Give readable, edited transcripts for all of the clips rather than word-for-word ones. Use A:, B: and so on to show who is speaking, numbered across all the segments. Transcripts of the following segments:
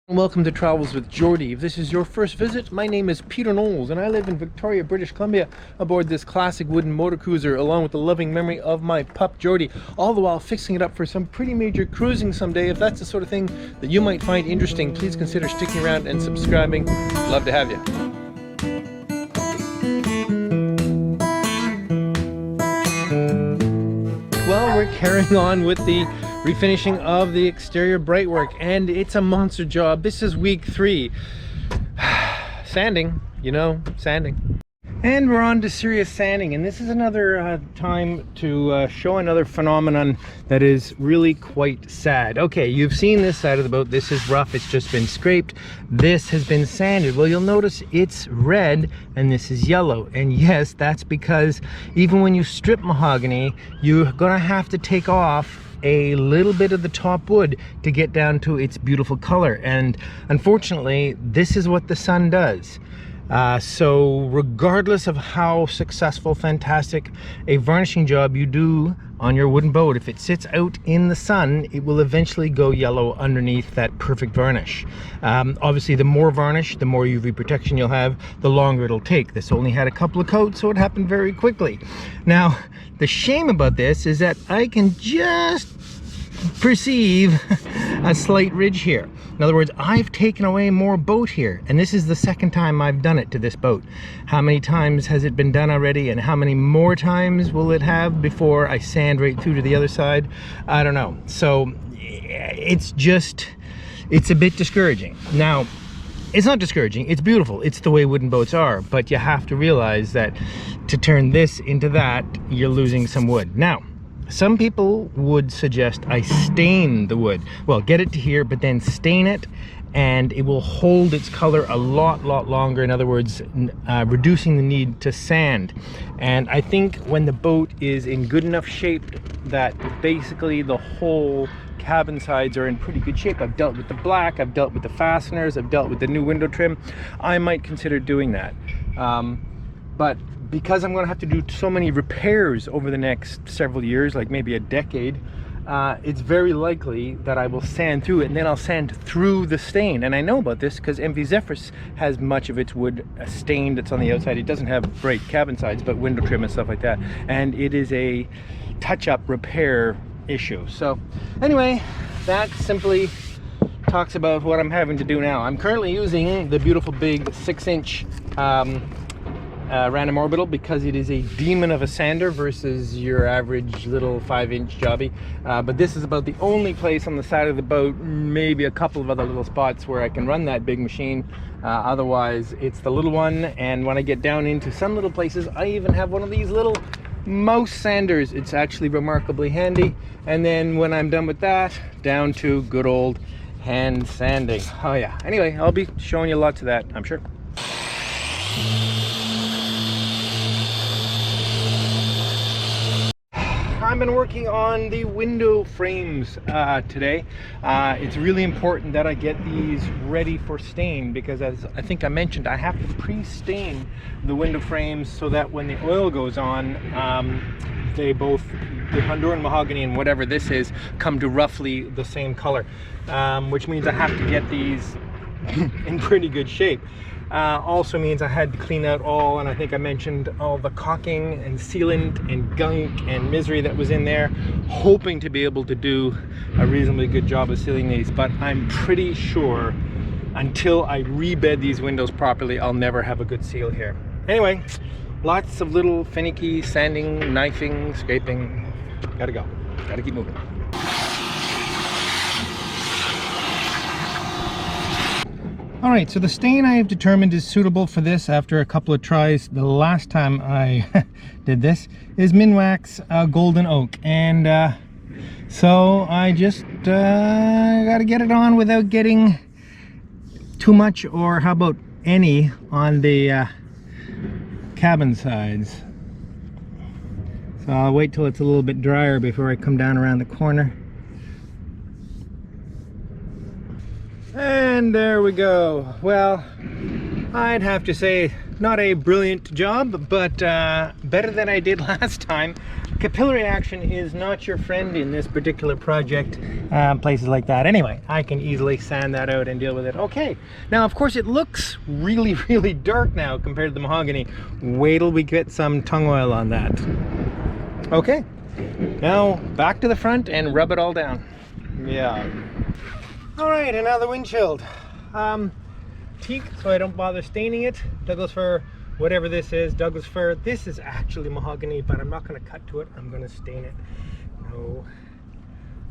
A: Welcome to Travels with Geordie. If this is your first visit, my name is Peter Knowles and I live in Victoria, British Columbia aboard this classic wooden motor cruiser along with the loving memory of my pup Geordie, all the while fixing it up for some pretty major cruising someday. If that's the sort of thing that you might find interesting, please consider sticking around and subscribing. Love to have you. Well, we're carrying on with the refinishing of the exterior brightwork, and it's a monster job. This is week 3. Sanding, you know, sanding. And we're on to serious sanding, and this is another time to show another phenomenon that is really quite sad. Okay, you've seen this side of the boat. This is rough, it's just been scraped. This has been sanded. Well, you'll notice it's red and this is yellow. And yes, that's because even when you strip mahogany, you're gonna have to take off a little bit of the top wood to get down to its beautiful color. And unfortunately, this is what the sun does. So regardless of how successful, fantastic a varnishing job you do on your wooden boat, if it sits out in the sun, it will eventually go yellow underneath that perfect varnish. Obviously, the more varnish, the more UV protection you'll have, the longer it'll take. This only had a couple of coats, so it happened very quickly. Now, the shame about this is that I can just perceive a slight ridge here. In other words, I've taken away more boat here, and this is the second time I've done it to this boat. How many times has it been done already, and how many more times will it have before I sand right through to the other side? I don't know. So it's a bit discouraging. Now, it's not discouraging, it's beautiful. It's the way wooden boats are, but you have to realize that to turn this into that, you're losing some wood. Now, some people would suggest I stain the wood. Well, get it to here, but then stain it, and it will hold its color a lot longer. In other words, reducing the need to sand. And I think when the boat is in good enough shape that basically the whole cabin sides are in pretty good shape, I've dealt with the black, I've dealt with the fasteners, I've dealt with the new window trim, I might consider doing that. But because I'm going to have to do so many repairs over the next several years, like maybe a decade, it's very likely that I will sand through it, and then I'll sand through the stain. And I know about this because MV Zephyrs has much of its wood stained that's on the outside. It doesn't have bright cabin sides, but window trim and stuff like that. And it is a touch-up repair issue. So anyway, that simply talks about what I'm having to do now. I'm currently using the beautiful big 6-inch random orbital because it is a demon of a sander versus your average little 5-inch jobby. But this is about the only place on the side of the boat, maybe a couple of other little spots where I can run that big machine. Otherwise, it's the little one. And when I get down into some little places, I even have one of these little mouse sanders. It's actually remarkably handy. And then when I'm done with that, down to good old hand sanding. Oh yeah. Anyway, I'll be showing you lots of that, I'm sure. I've been working on the window frames today. It's really important that I get these ready for stain because, as I think I mentioned, I have to pre-stain the window frames so that when the oil goes on, they both, the Honduran mahogany and whatever this is, come to roughly the same color, which means I have to get these in pretty good shape. Also means I had to clean out all, and I think I mentioned, all the caulking and sealant and gunk and misery that was in there, hoping to be able to do a reasonably good job of sealing these. But I'm pretty sure until I rebed these windows properly, I'll never have a good seal here. Anyway, lots of little finicky sanding, knifing, scraping. Gotta go, gotta keep moving. Alright, so the stain I have determined is suitable for this after a couple of tries. The last time I did this is Minwax Golden Oak, and so I just gotta get it on without getting too much, or how about any, on the cabin sides. So I'll wait till it's a little bit drier before I come down around the corner. And there we go. Well, I'd have to say not a brilliant job, but better than I did last time, capillary action is not your friend in this particular project, places like that. Anyway, I can easily sand that out and deal with it. Okay, now of course it looks really, really dark now compared to the mahogany. Wait till we get some tung oil on that. Okay, now back to the front and rub it all down. Yeah. All right, and now the windshield. Teak, so I don't bother staining it. Douglas fir, whatever this is, Douglas fir. This is actually mahogany, but I'm not going to cut to it. I'm going to stain it. No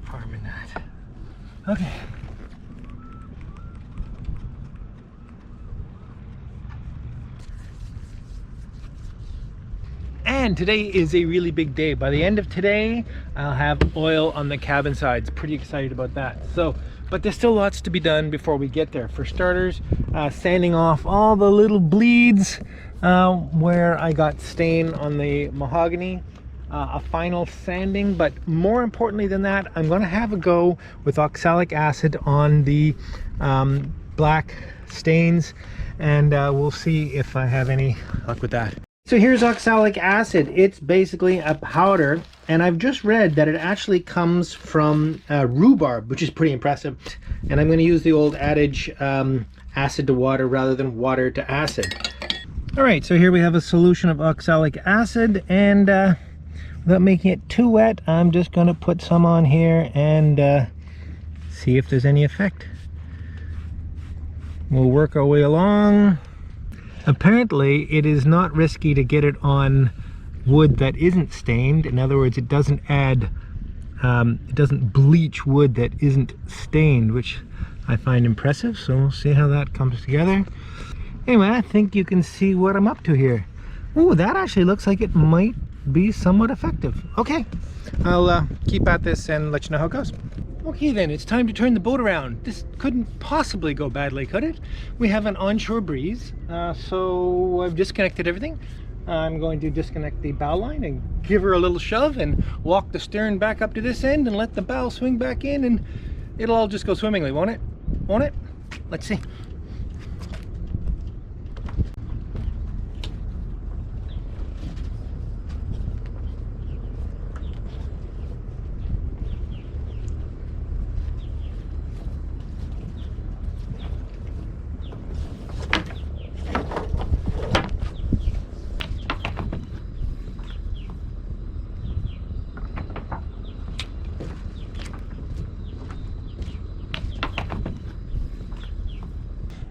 A: harm in that. Okay. And today is a really big day. By the end of today, I'll have oil on the cabin sides. Pretty excited about that. So, but there's still lots to be done before we get there. For starters, sanding off all the little bleeds where I got stain on the mahogany. A final sanding, but more importantly than that, I'm going to have a go with oxalic acid on the black stains, and we'll see if I have any luck with that. So here's oxalic acid. It's basically a powder, and I've just read that it actually comes from rhubarb, which is pretty impressive. And I'm going to use the old adage, acid to water rather than water to acid. All right, so here we have a solution of oxalic acid, and without making it too wet, I'm just going to put some on here and see if there's any effect. We'll work our way along. Apparently, it is not risky to get it on wood that isn't stained. In other words, it doesn't add, it doesn't bleach wood that isn't stained, which I find impressive. So we'll see how that comes together. Anyway, I think you can see what I'm up to here. Oh, that actually looks like it might be somewhat effective. Okay, I'll keep at this and let you know how it goes. Okay then, it's time to turn the boat around. This couldn't possibly go badly, could it? We have an onshore breeze, so I've disconnected everything. I'm going to disconnect the bow line and give her a little shove and walk the stern back up to this end and let the bow swing back in, and it'll all just go swimmingly, won't it? Won't it? Let's see.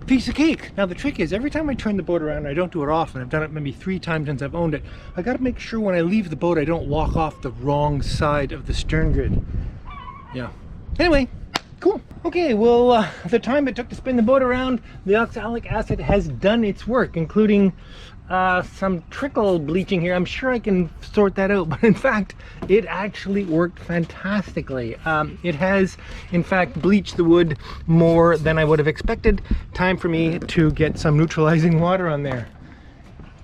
A: Piece of cake. Now the trick is, every time I turn the boat around, I don't do it often, I've done it maybe 3 times since I've owned it, I gotta make sure when I leave the boat I don't walk off the wrong side of the stern grid. Yeah. Anyway, cool. Okay, well, the time it took to spin the boat around, the oxalic acid has done its work, including some trickle bleaching here. I'm sure I can sort that out, but in fact it actually worked fantastically. It has in fact bleached the wood more than I would have expected. Time for me to get some neutralizing water on there.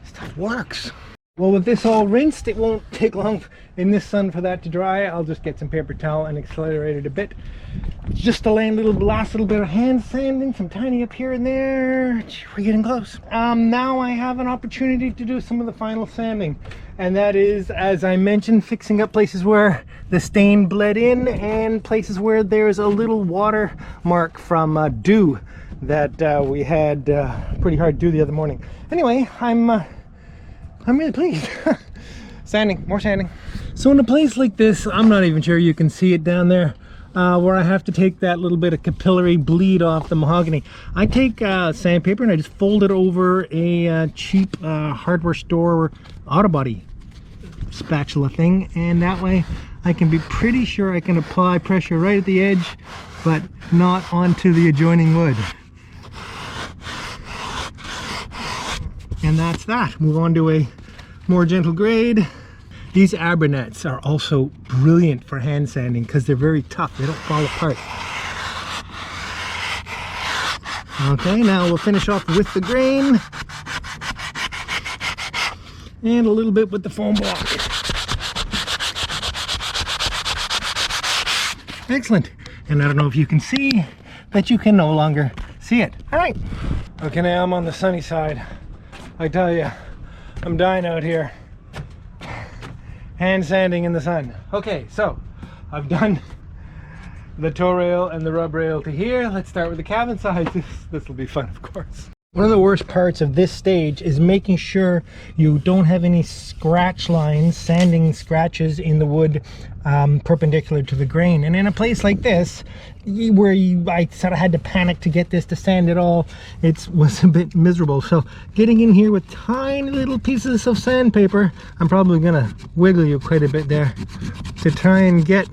A: Stuff works. Well, with this all rinsed, it won't take long in this sun for that to dry. I'll just get some paper towel and accelerate it a bit, just to last a little bit of hand sanding, some tiny up here and there. We're getting close. Now I have an opportunity to do some of the final sanding, and that is, as I mentioned, fixing up places where the stain bled in and places where there's a little water mark from dew that we had pretty hard dew the other morning. Anyway, I'm really pleased. Sanding, more sanding. So in a place like this, I'm not even sure you can see it down there, where I have to take that little bit of capillary bleed off the mahogany. I take sandpaper and I just fold it over a cheap hardware store auto body spatula thing, and that way I can be pretty sure I can apply pressure right at the edge, but not onto the adjoining wood. And that's that. Move on to a more gentle grade. These Abernets are also brilliant for hand sanding because they're very tough. They don't fall apart. Okay, now we'll finish off with the grain and a little bit with the foam block. Excellent. And I don't know if you can see, but you can no longer see it. All right. Okay, now I'm on the sunny side. I tell you, I'm dying out here. hand sanding in the sun. Okay, so I've done the toe rail and the rub rail to here. Let's start with the cabin side. This will be fun, of course. One of the worst parts of this stage is making sure you don't have any scratch lines, sanding scratches in the wood perpendicular to the grain. And in a place like this, where I sort of had to panic to get this to sand at all, it was a bit miserable. So getting in here with tiny little pieces of sandpaper, I'm probably gonna wiggle you quite a bit there to try and get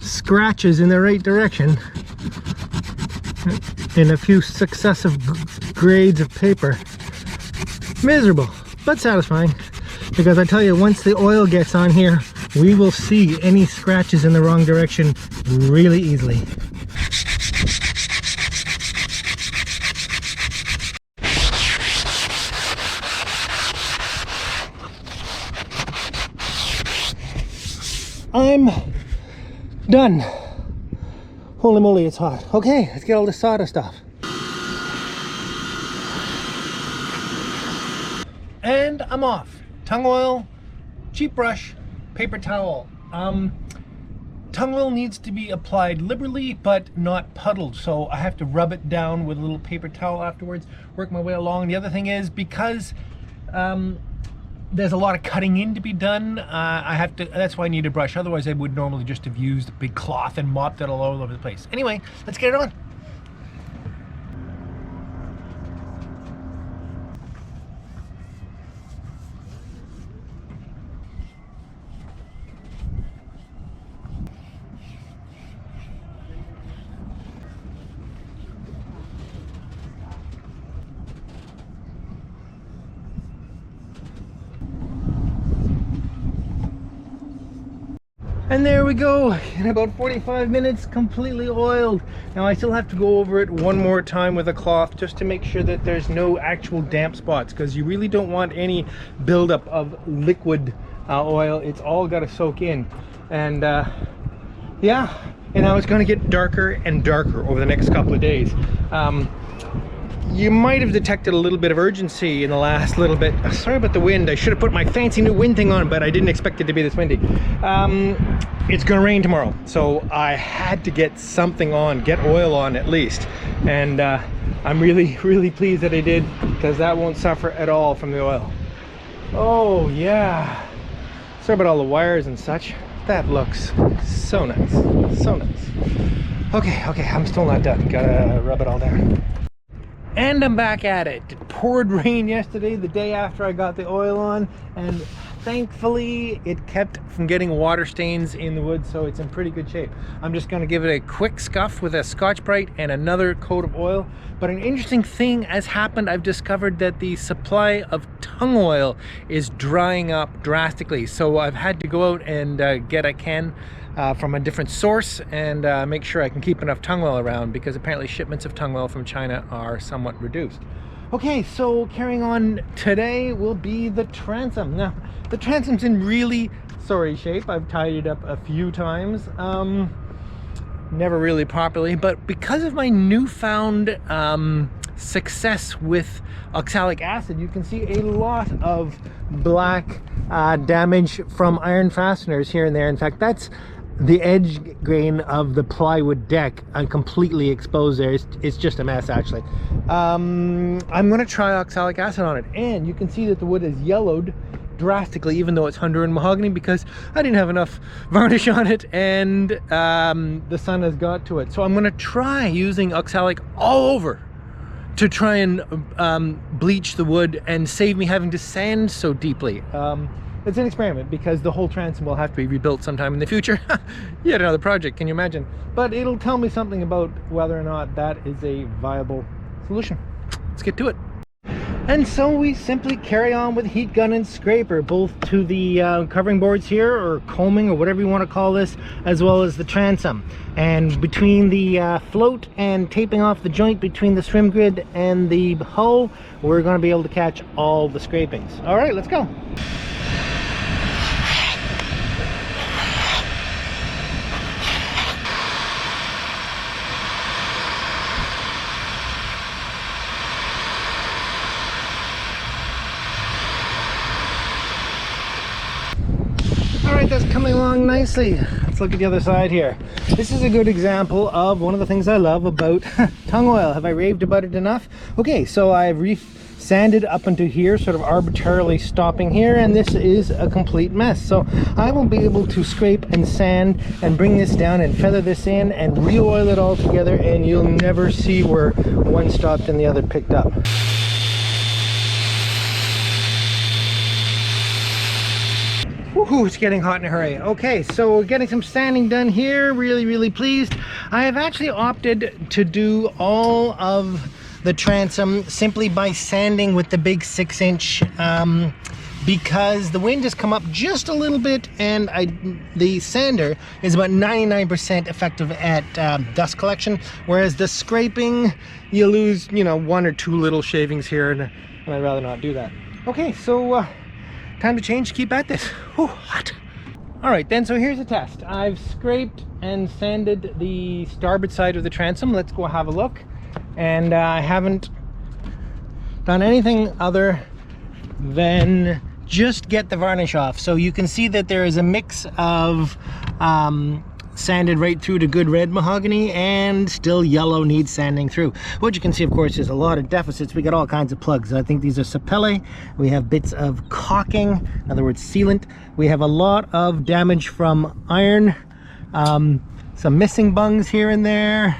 A: scratches in the right direction in a few successive grades of paper. Miserable, but satisfying, because I tell you, once the oil gets on here, we will see any scratches in the wrong direction really easily. I'm done. Holy moly, it's hot. Okay, let's get all this sawdust off. And I'm off. Tongue oil, cheap brush, paper towel. Tongue oil needs to be applied liberally but not puddled, so I have to rub it down with a little paper towel afterwards, work my way along. The other thing is, because there's a lot of cutting in to be done, that's why I need a brush. Otherwise I would normally just have used a big cloth and mopped it all over the place. Anyway, let's get it on. And there we go, in about 45 minutes, completely oiled. Now I still have to go over it one more time with a cloth just to make sure that there's no actual damp spots, because you really don't want any buildup of liquid oil. It's all got to soak in. And yeah, and now it's going to get darker and darker over the next couple of days. You might have detected a little bit of urgency in the last little bit. Sorry about the wind. I should have put my fancy new wind thing on, but I didn't expect it to be this windy. It's gonna rain tomorrow, so I had to get something on, get oil on at least. And I'm really pleased that I did, because that won't suffer at all from the oil. Oh yeah. Sorry about all the wires and such. That looks so nice, so nice. Okay, I'm still not done. Gotta rub it all down. And I'm back at it. It poured rain yesterday, the day after I got the oil on, and thankfully it kept from getting water stains in the wood, so it's in pretty good shape. I'm just going to give it a quick scuff with a Scotch-Brite and another coat of oil. But an interesting thing has happened. I've discovered that the supply of tongue oil is drying up drastically, so I've had to go out and get a can from a different source and make sure I can keep enough tongue oil around, because apparently shipments of tongue oil from China are somewhat reduced. Okay, so carrying on today will be the transom. Now, the transom's in really sorry shape. I've tied it up a few times, never really properly, but because of my newfound success with oxalic acid, you can see a lot of black damage from iron fasteners here and there. In fact, that's the edge grain of the plywood deck. I'm completely exposed there. It's just a mess, actually. I'm going to try oxalic acid on it, and you can see that the wood is yellowed drastically, even though it's Honduran mahogany, because I didn't have enough varnish on it and the sun has got to it. So I'm going to try using oxalic all over to try and bleach the wood and save me having to sand so deeply. It's an experiment, because the whole transom will have to be rebuilt sometime in the future. Yet another project, can you imagine? But it'll tell me something about whether or not that is a viable solution. Let's get to it. And so we simply carry on with heat gun and scraper, both to the covering boards here, or combing, or whatever you want to call this, as well as the transom. And between the float and taping off the joint between the swim grid and the hull, we're going to be able to catch all the scrapings. All right, let's go. is coming along nicely. Let's look at the other side here. This is a good example of one of the things I love about tung oil. Have I raved about it enough? Okay, so I've sanded up into here, sort of arbitrarily stopping here, and this is a complete mess. So I will be able to scrape and sand and bring this down and feather this in and re-oil it all together, and you'll never see where one stopped and the other picked up. Woohoo, it's getting hot in a hurry. Okay, so we're getting some sanding done here. Really pleased. I have actually opted to do all of the transom simply by sanding with the big 6-inch because the wind has come up just a little bit, and the sander is about 99% effective at dust collection, whereas the scraping, you lose, you know, 1 or 2 little shavings here, and I'd rather not do that. Okay, so time to change, keep at this. Whew, hot. All right then, so here's a test. I've scraped and sanded the starboard side of the transom. Let's go have a look. And I haven't done anything other than just get the varnish off. So you can see that there is a mix of sanded right through to good red mahogany, and still yellow needs sanding through. What you can see, of course, is a lot of deficits. We got all kinds of plugs. I think these are sapele. We have bits of caulking, in other words sealant. We have a lot of damage from iron, some missing bungs here and there.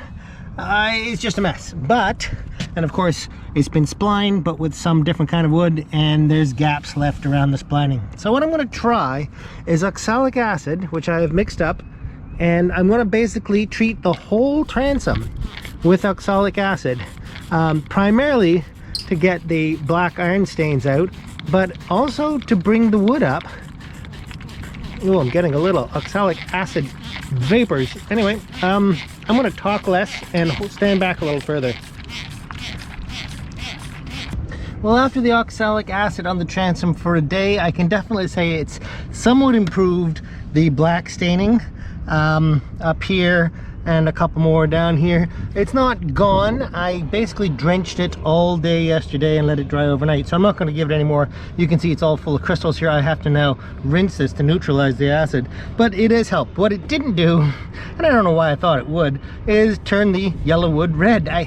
A: It's just a mess, and of course it's been splined, but with some different kind of wood, and there's gaps left around the splining. So what I'm going to try is oxalic acid, which I have mixed up, and I'm going to basically treat the whole transom with oxalic acid, primarily to get the black iron stains out, but also to bring the wood up. Oh, I'm getting a little oxalic acid vapors. Anyway, I'm going to talk less and stand back a little further. Well, after the oxalic acid on the transom for a day, I can definitely say it's somewhat improved the black staining up here, and a couple more down here. It's not gone. I basically drenched it all day yesterday and let it dry overnight, so I'm not going to give it any more. You can see it's all full of crystals here. I have to now rinse this to neutralize the acid, but it has helped. What it didn't do, and I don't know why I thought it would, is turn the yellow wood red. I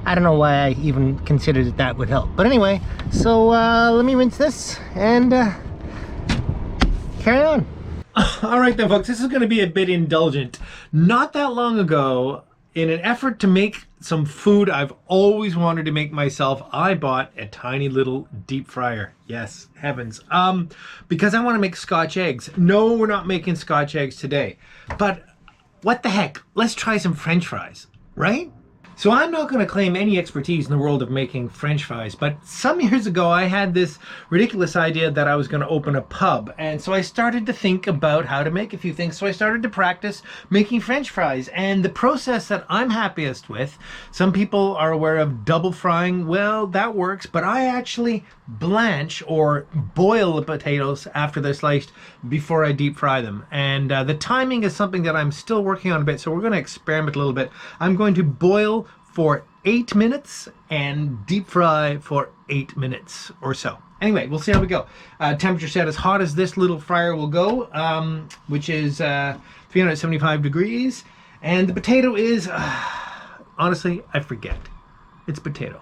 A: don't know why I even considered that would help, but anyway, so let me rinse this and carry on. All right then, folks, this is going to be a bit indulgent. Not that long ago, in an effort to make some food I've always wanted to make myself, I bought a tiny little deep fryer. Yes, heavens. Because I want to make Scotch eggs. No, we're not making Scotch eggs today. But what the heck? Let's try some French fries, right? So I'm not going to claim any expertise in the world of making French fries, but some years ago I had this ridiculous idea that I was going to open a pub, and so I started to think about how to make a few things. So I started to practice making French fries, and the process that I'm happiest with, some people are aware of double frying. Well, that works, but I actually blanch or boil the potatoes after they're sliced before I deep fry them, and the timing is something that I'm still working on a bit, so we're going to experiment a little bit. I'm going to boil for 8 minutes and deep fry for 8 minutes or so. Anyway, we'll see how we go. Temperature set as hot as this little fryer will go, which is 375 degrees, and the potato is honestly, I forget. It's potato.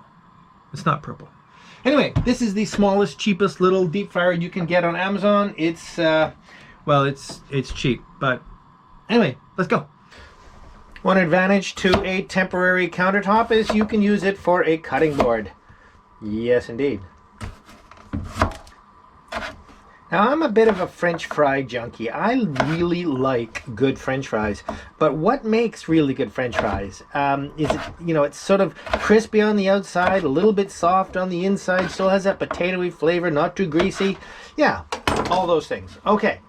A: It's not purple. Anyway, this is the smallest, cheapest little deep fryer you can get on Amazon. It's well, it's cheap, but anyway, let's go. One advantage to a temporary countertop is you can use it for a cutting board. Yes, indeed. Now, I'm a bit of a French fry junkie. I really like good French fries, but what makes really good French fries is it, you know, it's sort of crispy on the outside, a little bit soft on the inside, still has that potatoey flavor, not too greasy. Yeah, all those things. Okay.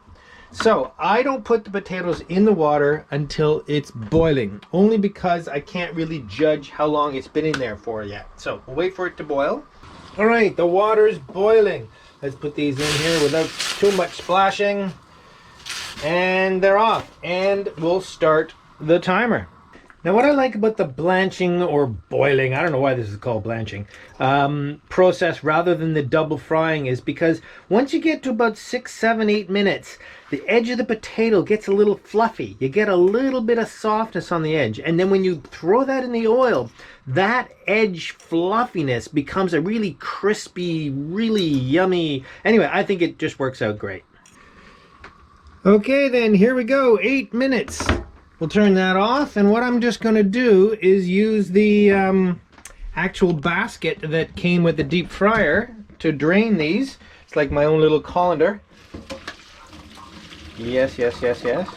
A: So I don't put the potatoes in the water until it's boiling, only because I can't really judge how long it's been in there for yet. So we'll wait for it to boil. All right, the water's boiling. Let's put these in here without too much splashing. And they're off, and we'll start the timer. Now, what I like about the blanching or boiling, I don't know why this is called blanching, process rather than the double frying is because once you get to about 6, 7, 8 minutes, the edge of the potato gets a little fluffy. You get a little bit of softness on the edge. And then when you throw that in the oil, that edge fluffiness becomes a really crispy, really yummy. Anyway, I think it just works out great. Okay, then here we go, 8 minutes. We'll turn that off, and what I'm just going to do is use the actual basket that came with the deep fryer to drain these. It's like my own little colander. Yes, yes, yes, yes.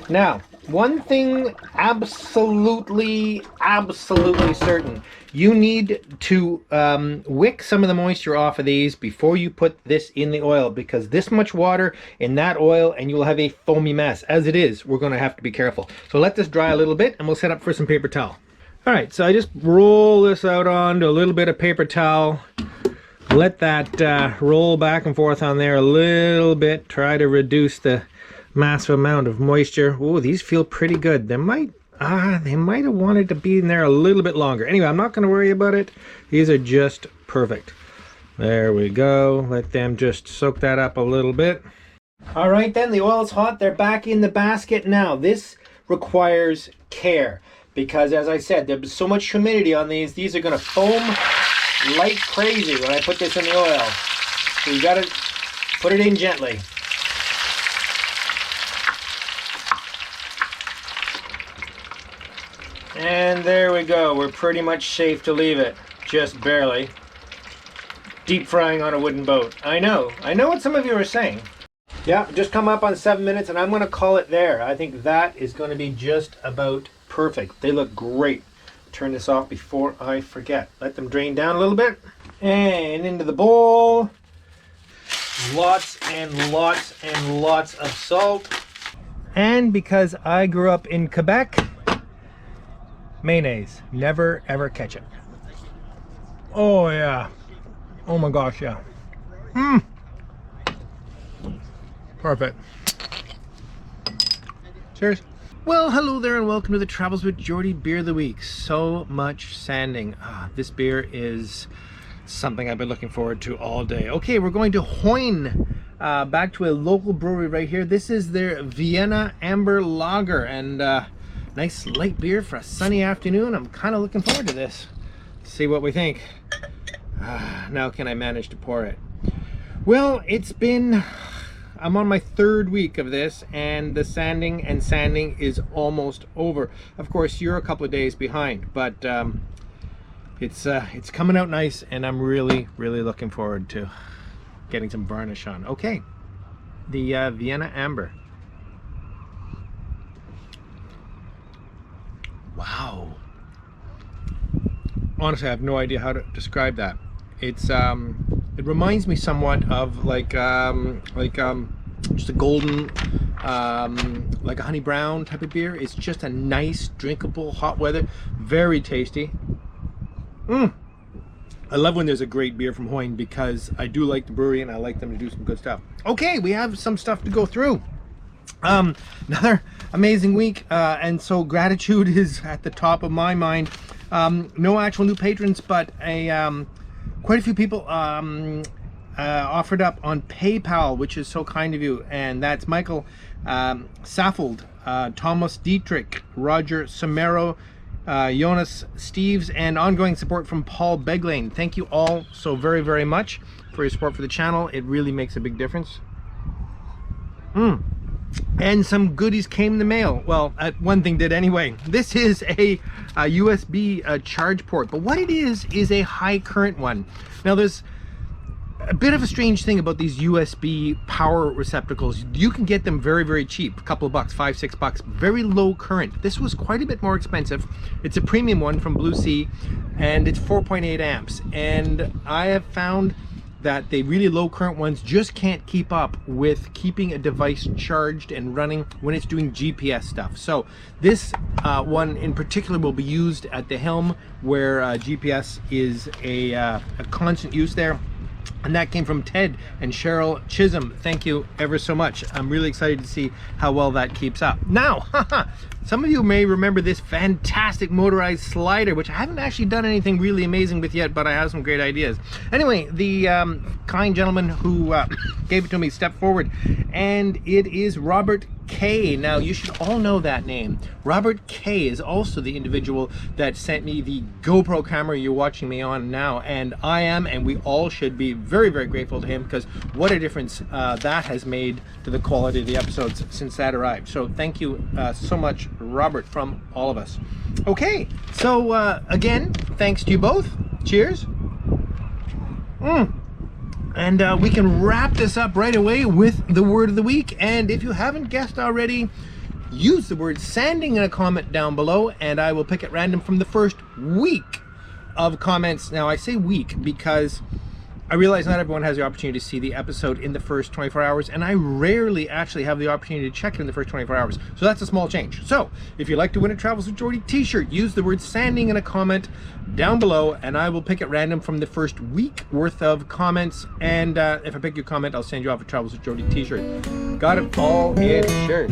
A: Now, one thing absolutely certain. You need to wick some of the moisture off of these before you put this in the oil, because this much water in that oil and you'll have a foamy mess. As it is, we're going to have to be careful. So let this dry a little bit and we'll set up for some paper towel. All right, so I just roll this out onto a little bit of paper towel. Let that roll back and forth on there a little bit. Try to reduce the massive amount of moisture. Oh, these feel pretty good. They might have wanted to be in there a little bit longer. Anyway, I'm not going to worry about it. These are just perfect. There we go. Let them just soak that up a little bit. All right, then the oil's hot. They're back in the basket now. This requires care because, as I said, there's so much humidity on these. These are going to foam like crazy when I put this in the oil. So you got to put it in gently. And there we go. We're pretty much safe to leave it. Just barely. Deep frying on a wooden boat. I know what some of you are saying. Yeah, just come up on 7 minutes and I'm going to call it there. I think that is going to be just about perfect. They look great. Turn this off before I forget. Let them drain down a little bit. And into the bowl. Lots and lots and lots of salt. And because I grew up in Quebec, mayonnaise. Never ever ketchup. Oh yeah. Oh my gosh, yeah. Perfect. Cheers. Well, hello there and welcome to the Travels with Geordie Beer of the Week. So much sanding. This beer is something I've been looking forward to all day. Okay, we're going to Hoyne, back to a local brewery right here. This is their Vienna Amber Lager, and nice light beer for a sunny afternoon. I'm kind of looking forward to this. Let's see what we think. Now can I manage to pour it? Well, I'm on my 3rd week of this, and the sanding is almost over. Of course, you're a couple of days behind, but it's coming out nice, and I'm really looking forward to getting some varnish on. Okay, the Vienna Amber. Wow. Honestly, I have no idea how to describe that. It's it reminds me somewhat of like just a golden, like a honey brown type of beer. It's just a nice, drinkable, hot weather, very tasty. I love when there's a great beer from Hoyne because I do like the brewery and I like them to do some good stuff. Okay, we have some stuff to go through. Another amazing week, and so gratitude is at the top of my mind. No actual new patrons, but quite a few people offered up on PayPal, which is so kind of you, and that's Michael Saffold, Thomas Dietrich, Roger Samero, Jonas Steves, and ongoing support from Paul Beglane. Thank you all so very much for your support for the channel. It really makes a big difference. And some goodies came in the mail. Well, one thing did anyway. This is a USB charge port, but what it is a high current one. Now there's a bit of a strange thing about these USB power receptacles. You can get them very cheap, a couple of bucks, $5, $6, very low current. This was quite a bit more expensive. It's a premium one from Blue Sea, and it's 4.8 amps. And I have found that the really low current ones just can't keep up with keeping a device charged and running when it's doing GPS stuff. So this one in particular will be used at the helm where GPS is a constant use there. And that came from Ted and Cheryl Chisholm. Thank you ever so much. I'm really excited to see how well that keeps up. Now, some of you may remember this fantastic motorized slider, which I haven't actually done anything really amazing with yet, but I have some great ideas. Anyway, the kind gentleman who gave it to me stepped forward, and it is Robert K. Now, you should all know that name. Robert K. is also the individual that sent me the GoPro camera you're watching me on now, and I am, and we all should be very, very grateful to him, because what a difference that has made to the quality of the episodes since that arrived. So thank you so much, Robert, from all of us. Okay, so again, thanks to you both. Cheers. And we can wrap this up right away with the word of the week. And if you haven't guessed already, use the word sanding in a comment down below, and I will pick at random from the first week of comments. Now, I say week because I realize not everyone has the opportunity to see the episode in the first 24 hours, and I rarely actually have the opportunity to check it in the first 24 hours. So that's a small change. So if you'd like to win a Travels with Geordie t-shirt, use the word sanding in a comment down below, and I will pick at random from the first week worth of comments. And if I pick your comment, I'll send you off a Travels with Geordie t-shirt. Got it all in shirt.